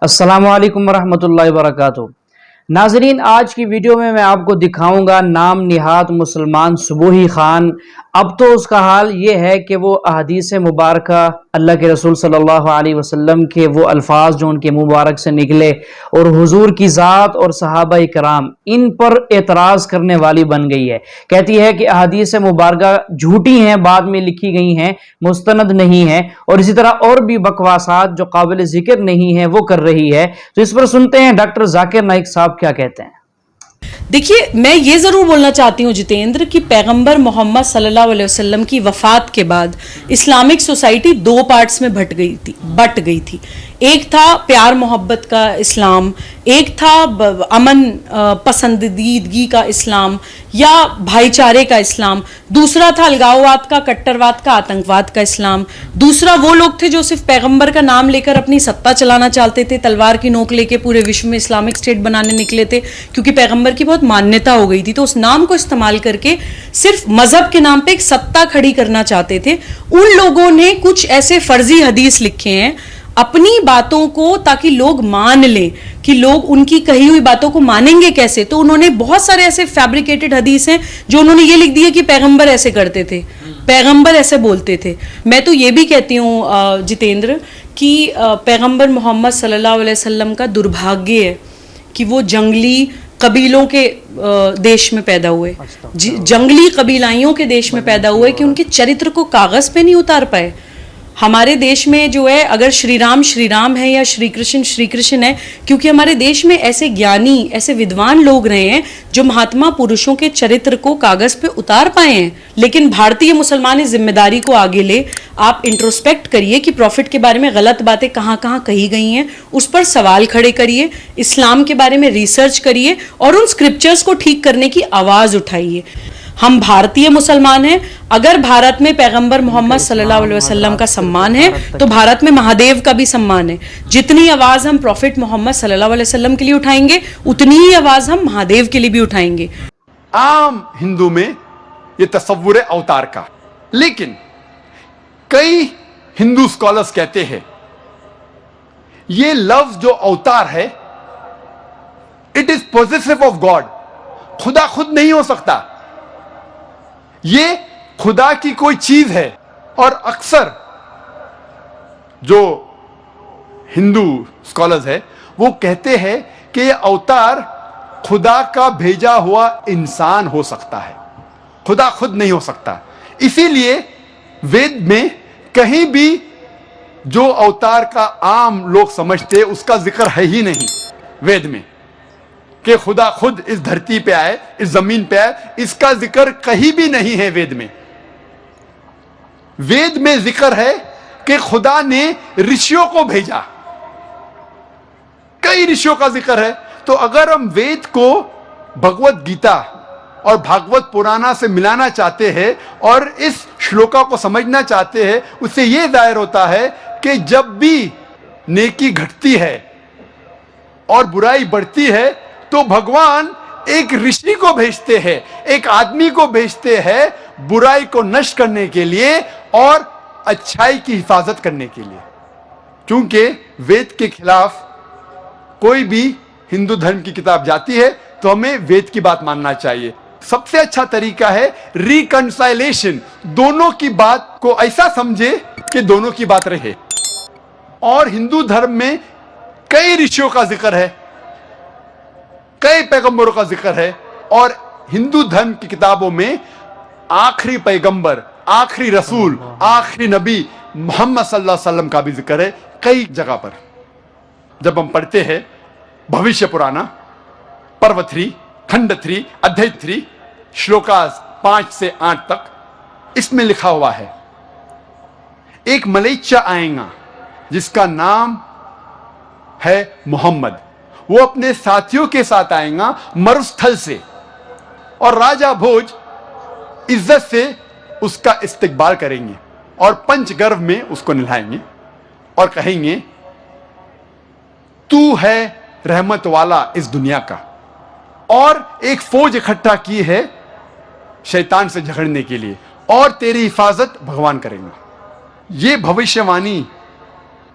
अस्सलामु अलैकुम वरहमतुल्लाहि वबरकातुहू। नाजरीन, आज की वीडियो में मैं आपको दिखाऊंगा नाम निहात मुसलमान सुबूही खान। अब तो उसका हाल ये है कि वो अहदीस मुबारक अल्लाह के रसूल सल्लल्लाहु अलैहि वसल्लम के वो अल्फाज जो उनके मुबारक से निकले और हुजूर की ज़ात और सहाबा इकराम इन पर एतराज़ करने वाली बन गई है। कहती है कि अहदीस मुबारक झूठी हैं, बाद में लिखी गई हैं, मुस्तनद नहीं है, और इसी तरह और भी बकवासात जो काबिल जिक्र नहीं है वो कर रही है। तो इस पर सुनते हैं डॉक्टर जाकिर नाइक साहब क्या कहते हैं। देखिए, मैं ये ज़रूर बोलना चाहती हूँ जितेंद्र कि पैगंबर मोहम्मद सल्लल्लाहु अलैहि वसल्लम की वफ़ात के बाद इस्लामिक सोसाइटी दो पार्ट्स में बट गई थी। एक था प्यार मोहब्बत का इस्लाम, एक था अमन पसंदीदगी का इस्लाम या भाईचारे का इस्लाम, दूसरा था अलगाववाद का, कट्टरवाद का, आतंकवाद का इस्लाम। दूसरा वो लोग थे जो सिर्फ पैगंबर का नाम लेकर अपनी सत्ता चलाना चाहते थे, तलवार की नोक लेके पूरे विश्व में इस्लामिक स्टेट बनाने निकले थे क्योंकि पैगंबर की बहुत मान्यता हो गई थी। तो उस नाम को इस्तेमाल करके सिर्फ मजहब के नाम पे एक सत्ता खड़ी करना चाहते थे। उन लोगों ने कुछ ऐसे फर्जी हदीस लिखे हैं अपनी बातों को, ताकि लोग मान लें कि लोग उनकी कही हुई बातों को मानेंगे कैसे। तो उन्होंने बहुत सारे ऐसे फैब्रिकेटेड हदीस हैं जो उन्होंने ये लिख दिए कि पैगंबर ऐसे करते थे, पैगंबर ऐसे बोलते थे। मैं तो ये भी कहती हूँ जितेंद्र कि पैगंबर मोहम्मद सल्लल्लाहु अलैहि वसल्लम का दुर्भाग्य है कि वो जंगली कबीलों के देश में पैदा हुए, जंगली कबीलाइयों के देश में पैदा हुए कि उनके चरित्र को कागज पे नहीं उतार पाए। हमारे देश में जो है, अगर श्री राम है या श्री कृष्ण है, क्योंकि हमारे देश में ऐसे ज्ञानी, ऐसे विद्वान लोग रहे हैं जो महात्मा पुरुषों के चरित्र को कागज पे उतार पाए हैं। लेकिन भारतीय मुसलमान इस जिम्मेदारी को आगे ले, आप इंट्रोस्पेक्ट करिए कि प्रॉफिट के बारे में गलत बातें कहाँ कहाँ कही गई हैं, उस पर सवाल खड़े करिए, इस्लाम के बारे में रिसर्च करिए और उन स्क्रिप्चर्स को ठीक करने की आवाज़ उठाइए। हम भारतीय मुसलमान हैं। अगर भारत में पैगंबर मोहम्मद सल्लल्लाहु अलैहि वसल्लम का सम्मान है तो भारत में महादेव का भी सम्मान है। जितनी आवाज हम प्रॉफिट मोहम्मद सल्लल्लाहु अलैहि वसल्लम के लिए उठाएंगे, उतनी ही आवाज हम महादेव के लिए भी उठाएंगे। आम हिंदू में यह तस्वुर है अवतार का, लेकिन कई हिंदू स्कॉलर्स कहते हैं यह लफ्ज जो अवतार है, it is positive of God. खुदा खुद नहीं हो सकता, ये खुदा की कोई चीज है। और अक्सर जो हिंदू स्कॉलर्स है वो कहते हैं कि ये अवतार खुदा का भेजा हुआ इंसान हो सकता है, खुदा खुद नहीं हो सकता। इसीलिए वेद में कहीं भी जो अवतार का आम लोग समझते हैं उसका जिक्र है ही नहीं वेद में, कि खुदा खुद इस धरती पे आए, इस जमीन पे आए, इसका जिक्र कहीं भी नहीं है वेद में। वेद में जिक्र है कि खुदा ने ऋषियों को भेजा, कई ऋषियों का जिक्र है। तो अगर हम वेद को भगवत गीता और भागवत पुराना से मिलाना चाहते हैं और इस श्लोका को समझना चाहते हैं, उससे यह जाहिर होता है कि जब भी नेकी घटती है और बुराई बढ़ती है तो भगवान एक ऋषि को भेजते हैं, एक आदमी को भेजते हैं बुराई को नष्ट करने के लिए और अच्छाई की हिफाजत करने के लिए। क्योंकि वेद के खिलाफ कोई भी हिंदू धर्म की किताब जाती है तो हमें वेद की बात मानना चाहिए। सबसे अच्छा तरीका है रिकंसाइलेशन, दोनों की बात को ऐसा समझे कि दोनों की बात रहे। और हिंदू धर्म में कई ऋषियों का जिक्र है, कई पैगंबरों का जिक्र है, और हिंदू धर्म की किताबों में आखिरी पैगंबर, आखिरी रसूल, आखिरी नबी मोहम्मद सल्लल्लाहु अलैहि वसल्लम का भी जिक्र है कई जगह पर। जब हम पढ़ते हैं भविष्य पुराना पर्व 3 खंड 3 अध्याय 3 श्लोकास 5 से 8 तक, इसमें लिखा हुआ है एक मलेच्चा आएगा जिसका नाम है मोहम्मद। वो अपने साथियों के साथ आएगा मरुस्थल से, और राजा भोज इज्जत से उसका इस्तकबाल करेंगे और पंचगर्व में उसको निभाएंगे और कहेंगे तू है रहमत वाला इस दुनिया का। और एक फौज इकट्ठा की है शैतान से झगड़ने के लिए, और तेरी हिफाजत भगवान करेंगे। ये भविष्यवाणी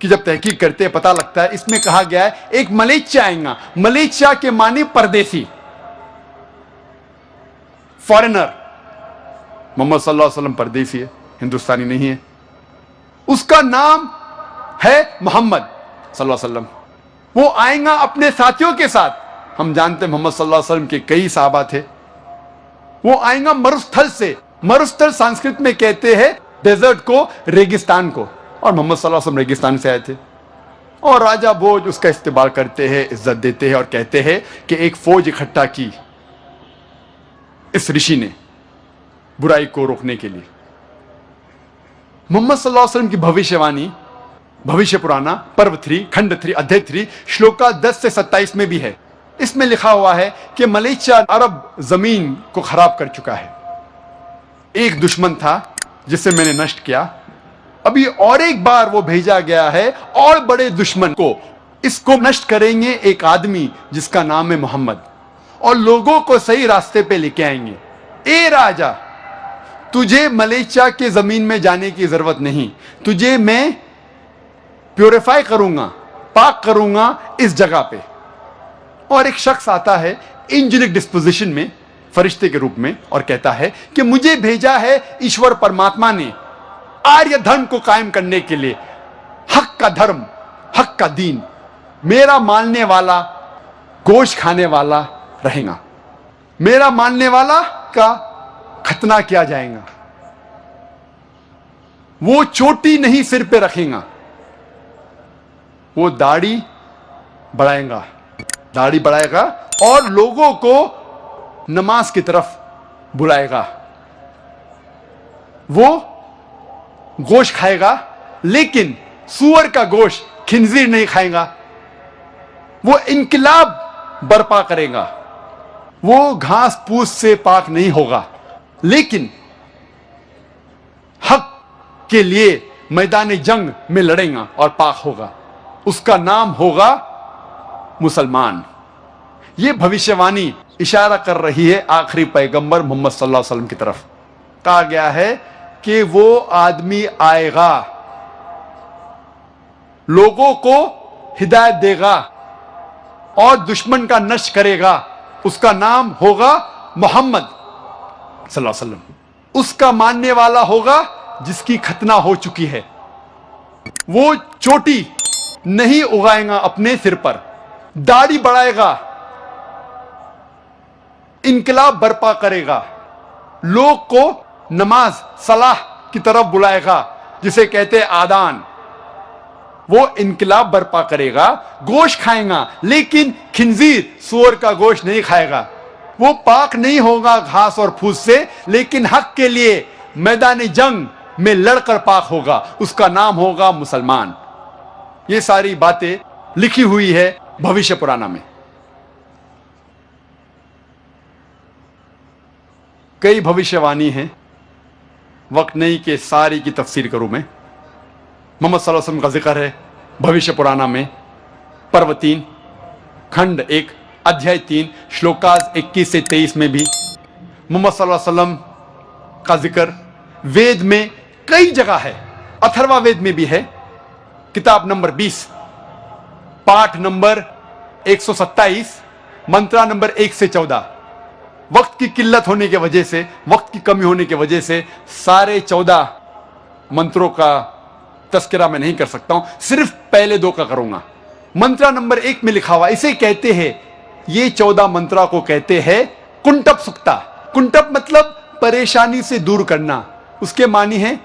की जब तहकीक करते हैं पता लगता है इसमें कहा गया है एक मलेच्छा आएगा। मलेच्छा के माने परदेसी, फॉरेनर। मोहम्मद सल्लल्लाहु अलैहि वसल्लम परदेसी है, हिंदुस्तानी नहीं है। उसका नाम है मोहम्मद सल्लल्लाहु अलैहि वसल्लम। वो आएगा अपने साथियों के साथ। हम जानते हैं मोहम्मद सल्लल्लाहु अलैहि वसल्लम के कई सहाबा थे। वो आएगा मरुस्थल से। मरुस्थल संस्कृत में कहते हैं डेजर्ट को, रेगिस्तान को, और मोहम्मद सल्लल्लाहु अलैहि वसल्लम रेगिस्तान से आए थे। और राजा भोज उसका इस्तेमाल करते हैं, इज्जत देते हैं और कहते हैं कि एक फौज इकट्ठा की इस ऋषि ने बुराई को रोकने के लिए। मोहम्मद सल्लल्लाहु अलैहि वसल्लम की भविष्यवाणी भविष्य पुराना पर्व 3 खंड 3 अध्याय 3 श्लोका 10 से 27 में भी है। इसमें लिखा हुआ है कि मलेशिया अरब जमीन को खराब कर चुका है। एक दुश्मन था जिसे मैंने नष्ट किया, अभी और एक बार वो भेजा गया है और बड़े दुश्मन को। इसको नष्ट करेंगे एक आदमी जिसका नाम है मोहम्मद, और लोगों को सही रास्ते पे लेके आएंगे। ए राजा, तुझे मलेशिया के जमीन में जाने की जरूरत नहीं, तुझे मैं प्योरीफाई करूंगा, पाक करूंगा इस जगह पे। और एक शख्स आता है एंजेलिक डिस्पोजिशन में, फरिश्ते के रूप में, और कहता है कि मुझे भेजा है ईश्वर परमात्मा ने आर्य धर्म को कायम करने के लिए, हक का धर्म, हक का दीन। मेरा मानने वाला गोश्त खाने वाला रहेगा, मेरा मानने वाला का खतना किया जाएगा। वो चोटी नहीं सिर पे रखेगा, वो दाढ़ी बढ़ाएगा, दाढ़ी बढ़ाएगा और लोगों को नमाज की तरफ बुलाएगा। वो गोश्त खाएगा, लेकिन सूअर का गोश्त, खिंजीर नहीं खाएगा। वो इनकलाब बर्पा करेगा। वो घास फूस से पाक नहीं होगा, लेकिन हक के लिए मैदान जंग में लड़ेगा और पाक होगा। उसका नाम होगा मुसलमान। यह भविष्यवाणी इशारा कर रही है आखिरी पैगंबर मोहम्मद सल्लल्लाहु अलैहि वसल्लम की तरफ। कहा गया है कि वो आदमी आएगा, लोगों को हिदायत देगा और दुश्मन का नष्ट करेगा। उसका नाम होगा मोहम्मद सल्लल्लाहु अलैहि वसल्लम। उसका मानने वाला होगा जिसकी खतना हो चुकी है। वो चोटी नहीं उगाएगा अपने सिर पर, दाढ़ी बढ़ाएगा, इनकलाब बर्पा करेगा, लोग को नमाज सलाह की तरफ बुलाएगा, जिसे कहते हैं आदान। वो इनकलाब बर्पा करेगा, गोश्त खाएगा, लेकिन खिंजीर सूअर का गोश्त नहीं खाएगा। वो पाक नहीं होगा घास और फूस से, लेकिन हक के लिए मैदान जंग में लड़कर पाक होगा। उसका नाम होगा मुसलमान। ये सारी बातें लिखी हुई है भविष्य पुराना में। कई भविष्यवाणी हैं, वक्त नहीं कि सारी की तफसीर करूं मैं। मोहम्मद सल्लल्लाहु अलैहि वसल्लम का जिक्र है भविष्य पुराना में पर्व 3 खंड 1 अध्याय 3 श्लोकाज 21 से 23 में भी मोहम्मद सल्लल्लाहु अलैहि वसल्लम का जिक्र वेद में कई जगह है। अथर्वा वेद में भी है, किताब नंबर 20 पाठ नंबर 127 मंत्रा नंबर 1 से 14। वक्त की किल्लत होने की वजह से, वक्त की कमी होने की वजह से सारे 14 मंत्रों का तस्करा मैं नहीं कर सकता हूं, सिर्फ पहले 2 का करूंगा। मंत्रा नंबर 1 में लिखा हुआ, इसे कहते हैं, ये 14 मंत्रा को कहते हैं कुंटप सुक्ता। कुंटप मतलब परेशानी से दूर करना, उसके मानी है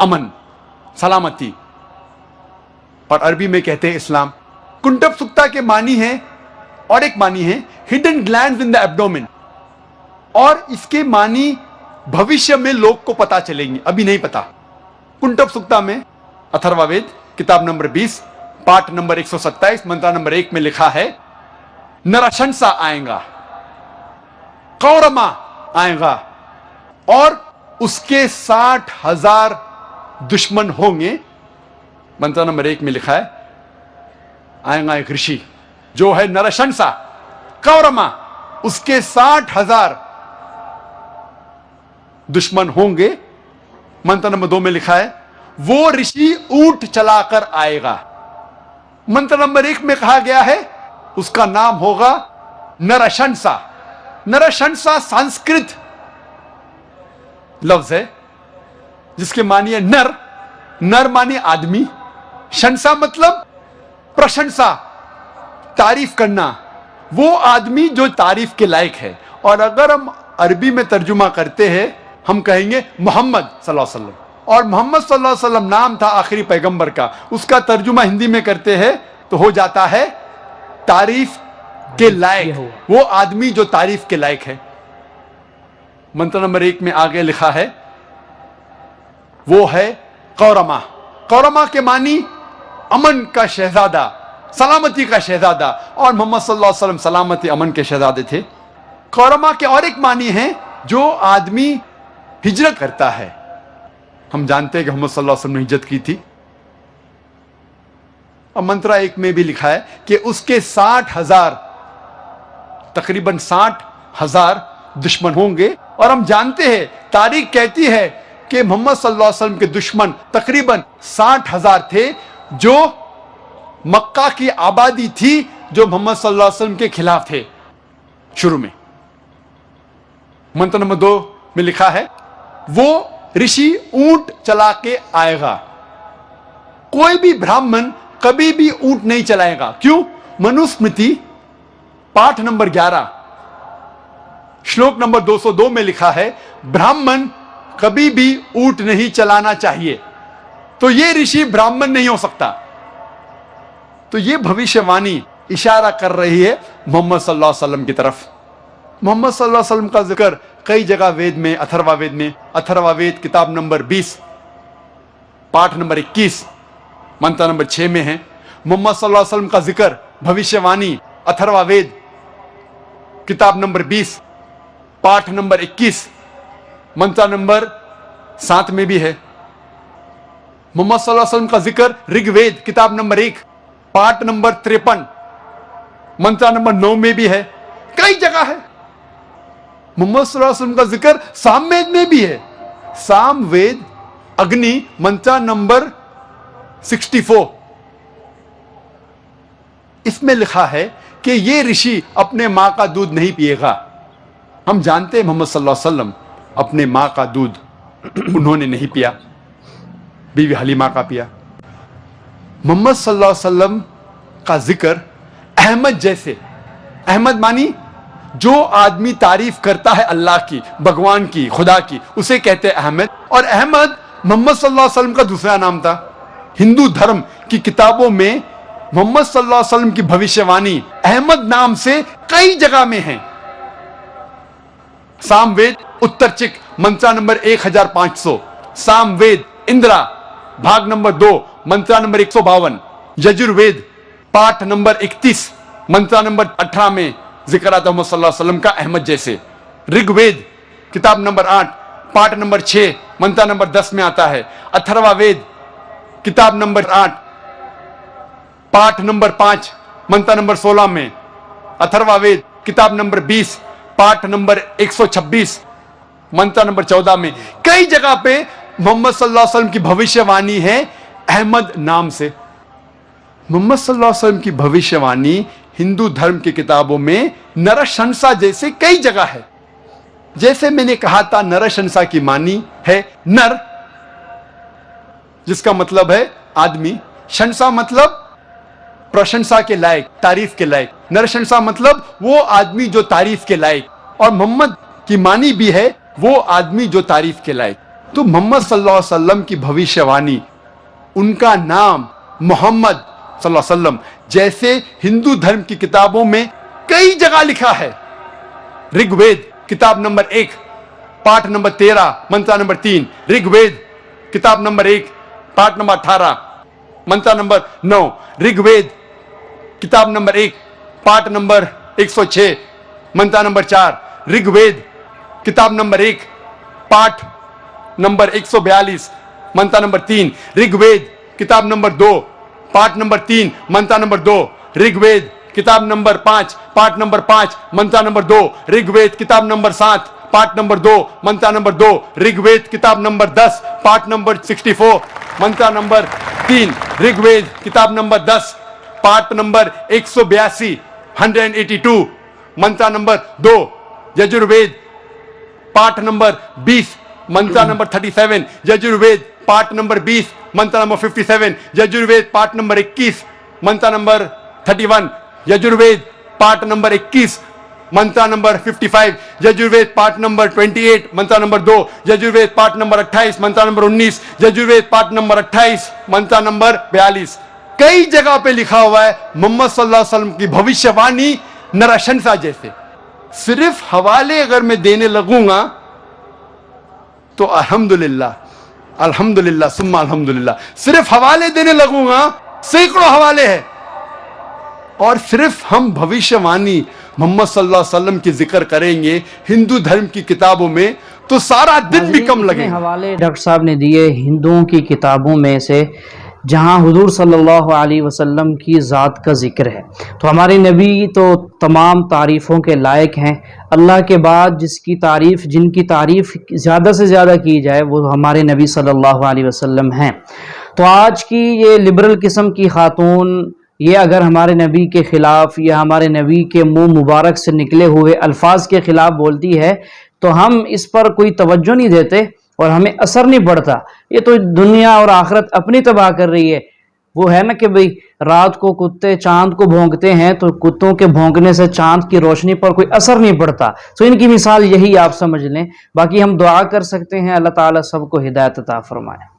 अमन, सलामती, और अरबी में कहते हैं इस्लाम। कुंटप सुक्ता के मानी है, और एक मानी है hidden glands in the abdomen, और इसके मानी भविष्य में लोग को पता चलेंगे, अभी नहीं पता। कुंटप सुक्ता में अथर्ववेद किताब नंबर 20 पाठ नंबर 127 मंत्रा नंबर 1 में लिखा है, नरशंसा आएगा, कौरमा आएगा, और उसके 60,000 दुश्मन होंगे। मंत्र नंबर 1 में लिखा है, आएगा एक ऋषि जो है नरशंसा, कौरमा, उसके 60,000 दुश्मन होंगे। मंत्र नंबर 2 में लिखा है, वो ऋषि ऊंट चलाकर आएगा। मंत्र नंबर 1 में कहा गया है उसका नाम होगा नरशंसा। नरशंसा संस्कृत लफ्ज है जिसके मानिए नर, नर मानिए आदमी, शंसा मतलब प्रशंसा, तारीफ करना, वो आदमी जो तारीफ के लायक है। और अगर हम अरबी में तर्जुमा करते हैं हम कहेंगे मोहम्मद सल्लल्लाहु अलैहि वसल्लम, और मोहम्मद सल्लल्लाहु अलैहि वसल्लम नाम था आखिरी पैगंबर का, उसका तर्जुमा हिंदी में करते हैं तो हो जाता है तारीफ के लायक, वो आदमी जो तारीफ के लायक है। मंत्र नंबर 1 में आगे लिखा है वो है कौरमा। कौरमा के मानी अमन का शहजादा, सलामती का शहजादा, और मोहम्मद सल्लल्लाहु अलैहि वसल्लम सलामती अमन के शहजादे थे। कौरमा के और एक मानी है जो आदमी हिजरत करता है। हम जानते हैं कि मोहम्मद सल्लल्लाहु अलैहि वसल्लम ने हिजरत की थी, और मंत्र 1 में भी लिखा है कि उसके 60,000 तकरीबन 60,000 दुश्मन होंगे। और हम जानते हैं तारीख कहती है कि मोहम्मद सल्लल्लाहु अलैहि वसल्लम के दुश्मन तकरीबन 60,000 थे, जो मक्का की आबादी थी जो मोहम्मद सल्लल्लाहु अलैहि वसल्लम के खिलाफ थे शुरू में। मंत्र नंबर 2 में लिखा है वो ऋषि ऊंट चला के आएगा। कोई भी ब्राह्मण कभी भी ऊंट नहीं चलाएगा। क्यों? मनुस्मृति पाठ नंबर 11 श्लोक नंबर 202 में लिखा है ब्राह्मण कभी भी ऊंट नहीं चलाना चाहिए। तो ये ऋषि ब्राह्मण नहीं हो सकता। तो ये भविष्यवाणी इशारा कर रही है मोहम्मद सल्लल्लाहु अलैहि वसल्लम की तरफ। मोहम्मद सल्लल्लाहु अलैहि वसल्लम का जिक्र कई जगह वेद में, अथर्ववेद में, अथर्ववेद किताब नंबर 20 पाठ नंबर 21 मंत्र नंबर 6 में है। मोहम्मद सल्लल्लाहु अलैहि वसल्लम का जिक्र भविष्यवाणी अथर्ववेद किताब नंबर 20 पाठ नंबर 21 मंत्र नंबर 7 में भी है। मोहम्मद सल्लल्लाहु अलैहि वसल्लम का जिक्र ऋग्वेद किताब नंबर 1 पाठ नंबर 53 मंत्र नंबर 9 में भी है। कई जगह है। मोहम्मद सल्लल्लाहु अलैहि वसल्लम का जिक्र सामवेद में भी है। सामवेद अग्नि मंत्र नंबर 64, इसमें लिखा है कि ये ऋषि अपने मां का दूध नहीं पिएगा। हम जानते हैं मोहम्मद सल्लल्लाहु अलैहि वसल्लम अपने मां का दूध उन्होंने नहीं पिया, बीवी हलीमा का पिया। मोहम्मद सल्लल्लाहु अलैहि वसल्लम का जिक्र अहमद जैसे, अहमद मानी जो आदमी तारीफ करता है अल्लाह की, भगवान की, खुदा की, उसे कहते हैं अहमद। और अहमद मोहम्मद सल्लल्लाहु अलैहि वसल्लम का दूसरा नाम था। हिंदू धर्म की किताबों में मोहम्मद सल्लल्लाहु अलैहि वसल्लम की भविष्यवाणी अहमद नाम से कई जगह में है। सामवेद उत्तरचिक मंत्रा नंबर 1500, सामवेद इंद्रा भाग नंबर 2 मंत्रा नंबर 152, यजुर्वेद पाठ नंबर 31 मंत्रा नंबर 18 में जिक्र आता है मोहम्मद सल्लल्लाहु अलैहि वसल्लम का अहमद जैसे। ऋग्वेद किताब नंबर 8 पाठ नंबर 6 मंत्रा नंबर 10 में आता है। अथर्ववेद किताब नंबर 8 पाठ नंबर 5 मंत्र नंबर 16 में। अथर्ववेद किताब नंबर 20 पाठ नंबर 126 मंत्र नंबर 14 में। कई जगह पे मोहम्मद सल्लल्लाहु अलैहि वसल्लम की भविष्यवाणी है अहमद नाम से। मोहम्मद सल्लल्लाहु अलैहि वसल्लम की भविष्यवाणी हिंदू धर्म की किताबों में नरशंसा जैसे कई जगह है। जैसे मैंने कहा था नरशंसा की मानी है नर, जिसका मतलब है आदमी। शंसा मतलब प्रशंसा के लायक, तारीफ के लायक। नरशंसा मतलब वो आदमी जो तारीफ के लायक। और मोहम्मद की मानी भी है वो आदमी जो तारीफ के लायक। तो मोहम्मद सल्लल्लाहु अलैहि वसल्लम की भविष्यवाणी, उनका नाम मोहम्मद सल्लल्लाहु अलैहि वसल्लम जैसे हिंदू धर्म की किताबों में कई जगह लिखा है। ऋग्वेद किताब नंबर 1 पाठ नंबर 13 मंत्र नंबर 3, ऋग्वेद किताब नंबर 1 पाठ नंबर 18 मंत्र नंबर 9, ऋग्वेद किताब नंबर 1 पाठ नंबर 106 मंत्र नंबर 4, ऋग्वेद किताब नंबर 1 पाठ नंबर 142 मंत्र नंबर 3, ऋग्वेद किताब नंबर 2 पाठ नंबर 3 मंत्र नंबर 2, ऋग्वेद किताब नंबर 5 पाठ नंबर 5 मंत्र नंबर 2, ऋग्वेद किताब नंबर 7 पाठ नंबर 2, मंत्रा नंबर 2, ऋग्वेद किताब नंबर 10, पाठ नंबर 64, मंत्रा नंबर 3, ऋग्वेद किताब नंबर 10, पाठ नंबर 182, 182, मंत्रा नंबर 2, यजुर्वेद पाठ नंबर 20, मंत्रा नंबर 37, यजुर्वेद पाठ नंबर 20, मंत्रा नंबर 57, यजुर्वेद पाठ नंबर 21, मंत्रा नंबर 31, यजुर्वेद पाठ नंबर 21, मंत्रा नंबर 55, यजुर्वेद पाठ नंबर 28, मंत्रा नंबर 2, यजुर्वेद पाठ नंबर 28, मंत्रा नंबर 19, यजुर्वेद पाठ नंबर 28, मंत्रा नंबर 42। कई जगह पे लिखा हुआ है मोहम्मद सल्लल्लाहु अलैहि वसल्लम की भविष्यवाणी नरशंसा जैसे। सिर्फ हवाले अगर मैं देने लगूंगा तो अल्हम्दुलिल्लाह, अल्हम्दुलिल्लाह सुम्मा अल्हम्दुलिल्लाह, सिर्फ हवाले देने लगूंगा, सैकड़ों हवाले हैं, और सिर्फ हम भविष्यवाणी मोहम्मद सल्लल्लाहु अलैहि वसल्लम की जिक्र करेंगे हिंदू धर्म की किताबों में तो सारा दिन भी कम लगेगा। हवाले डॉक्टर साहब ने दिए हिंदुओं की किताबों में से जहां हुजूर सल्लल्लाहु अलैहि वसल्लम की ज़ात का जिक्र है। तो हमारे नबी तो तमाम तारीफ़ों के लायक हैं। अल्लाह के बाद जिनकी तारीफ़ ज़्यादा से ज़्यादा की जाए वो हमारे नबी सल्लल्लाहु अलैहि वसल्लम हैं। तो आज की ये लिबरल किस्म की खातून ये अगर हमारे नबी के ख़िलाफ़ या हमारे नबी के मुंह मुबारक से निकले हुए अल्फाज के ख़िलाफ़ बोलती है तो हम इस पर कोई तवज्जो नहीं देते और हमें असर नहीं पड़ता। ये तो दुनिया और आखिरत अपनी तबाह कर रही है। वो है ना कि भाई रात को कुत्ते चांद को भौंकते हैं तो कुत्तों के भौंकने से चांद की रोशनी पर कोई असर नहीं पड़ता। तो इनकी मिसाल यही आप समझ लें। बाकी हम दुआ कर सकते हैं अल्लाह ताला सबको हिदायत अता फरमाए।